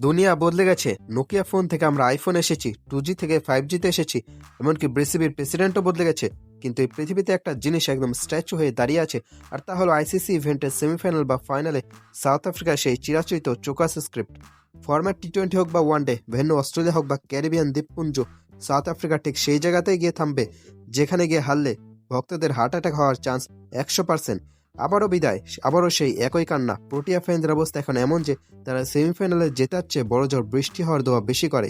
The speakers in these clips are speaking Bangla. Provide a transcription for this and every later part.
দুনিয়া বদলে গেছে। নোকিয়া ফোন থেকে আমরা আইফোন এসেছি, 2G থেকে 5G-তে এসেছি, এমনকি বিসিবির প্রেসিডেন্টও বদলে গেছে। কিন্তু এই পৃথিবীতে একটা জিনিস একদম স্ট্যাচু হয়ে দাঁড়িয়ে আছে, আর তা হলো আইসিসি ইভেন্টের সেমিফাইনাল বা ফাইনালে সাউথ আফ্রিকার সেই চিরাচরিত চোকাস স্ক্রিপ্ট। ফরম্যাট টি-20 হোক বা ওয়ানডে, ভেন্যু অস্ট্রেলিয়া হোক বা ক্যারিবিয়ান দ্বীপপুঞ্জ, সাউথ আফ্রিকা ঠিক সেই জায়গাতেই গিয়ে থামবে যেখানে গিয়ে হারলে ভক্তদের হার্ট অ্যাটাক হওয়ার চান্স 100%। আবারও বিদায়, আবারও সেই একই কান্না। প্রোটিয়া ফ্যানদের অবস্থা এখন এমন যে তারা সেমিফাইনালে জেতার চেয়ে বড় জোর বৃষ্টি হওয়ার দোয়া বেশি করে।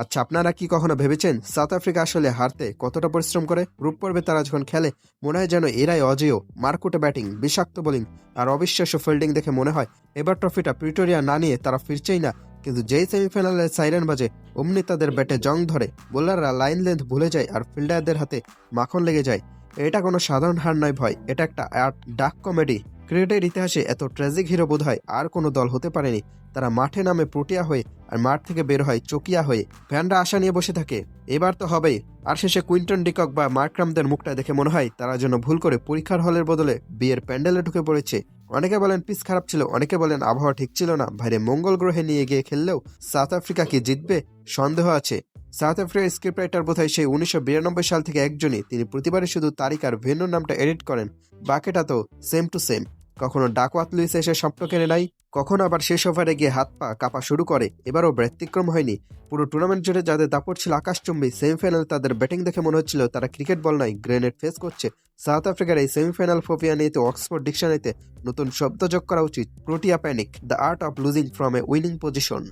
আচ্ছা, আপনারা কি কখনো ভেবেছেন সাউথ আফ্রিকা আসলে হারতে কতটা পরিশ্রম করে? গ্রুপ পর্বে তারা যখন খেলে মনে হয় যেন এরাই অজেয়। মারকুটে ব্যাটিং, বিষাক্ত বোলিং আর অবিশ্বাস্য ফিল্ডিং দেখে মনে হয় এবার ট্রফিটা প্রিটোরিয়া না নিয়ে তারা ফিরছেই না। কিন্তু যেই সেমিফাইনালে সাইরেন বাজে অমনি তাদের ব্যাটে জং ধরে, বোলাররা লাইন লেন্থ ভুলে যায় আর ফিল্ডারদের হাতে মাখন লেগে যায়। এটা কোনো সাধারণ হার নয় ভয়, এটা একটা ডার্ক কমেডি। ক্রিকেটের ইতিহাসে এত ট্র্যাজিক হিরো বোধহয় আর কোনো দল হতে পারেনি। তারা মাঠে নামে প্রোটিয়া হয়ে আর মাঠ থেকে বের হয় চকিয়া হয়ে। ফ্যানরা আশা নিয়ে বসে থাকে, এবার তো হবেই। আর শেষে কুইন্টন ডিকক বা মার্করামদের মুখটা দেখে মনে হয় তারা যেন ভুল করে পরীক্ষার হলের বদলে বিয়ের প্যান্ডেলে ঢুকে পড়েছে। অনেকে বলেন পিচ খারাপ ছিল, অনেকে বলেন আবহাওয়া ঠিক ছিল না। বাইরে মঙ্গল গ্রহে নিয়ে গিয়ে খেললেও সাউথ আফ্রিকা কি জিতবে? সন্দেহ আছে। সাউথ আফ্রিকার স্ক্রিপ্ট রাইটার বোধহয় সেই 1992 সাল থেকে একজনই, তিনি প্রতিবারই শুধু তারিখ আর ভেন্যুর নামটা এডিট করেন, বাকিটা তো সেম টু সেম। কখনো ডাকওয়াত লুইস এসে স্বপ্ন কেনে নাই, কখনো আবার শেষ ওভারে গিয়ে হাত পা কাঁপা শুরু করে। এবারও ব্যতিক্রম হয়নি। পুরো টুর্নামেন্ট জুড়ে যাদের দাপট ছিল আকাশচুম্বী, সেমিফাইনাল তাদের ব্যাটিং দেখে মনে হচ্ছিল তারা ক্রিকেট বল নয় গ্রেনেড ফেস করছে। সাউথ আফ্রিকার এই সেমিফাইনাল ফোবিয়া নিয়ে তো অক্সফোর্ড ডিকশনারিতে নতুন শব্দ যোগ করা উচিত, Protea panic, the art of losing from a winning position.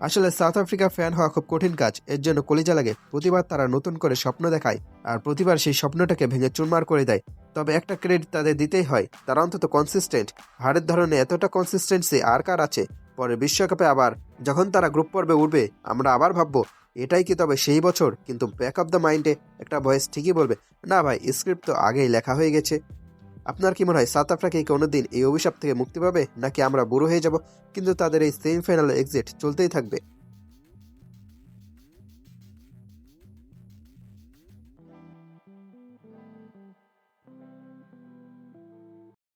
আসলে সাউথ আফ্রিকা ফ্যান হওয়া খুব কঠিন কাজ, এর জন্য কলিজা লাগে। প্রতিবার তারা নতুন করে স্বপ্ন দেখায় আর প্রতিবার সেই স্বপ্নটাকে ভেঙে চুরমার করে দেয়। তবে একটা ক্রেডিট তাদের দিতেই হয়, তারা অন্তত কনসিস্টেন্ট। হারের ধরনে এতটা কনসিস্টেন্সি আর কার আছে? পরে বিশ্বকাপে আবার যখন তারা গ্রুপ পর্বে উঠবে আমরা আবার ভাববো এটাই কি তবে সেই বছর? কিন্তু ব্যাক অফ দ্য মাইন্ডে একটা ভয়েস ঠিকই বলবে, না ভাই, স্ক্রিপ্ট তো আগেই লেখা হয়ে গেছে। আপনার কি মনে হয় সাউথ আফ্রিকা কি কোনোদিন এই অভিশাপ থেকে মুক্তি পাবে, নাকি আমরা বুড়ো হয়ে যাব কিন্তু তাদের এই সেমিফাইনাল এক্সিট চলতেই থাকবে?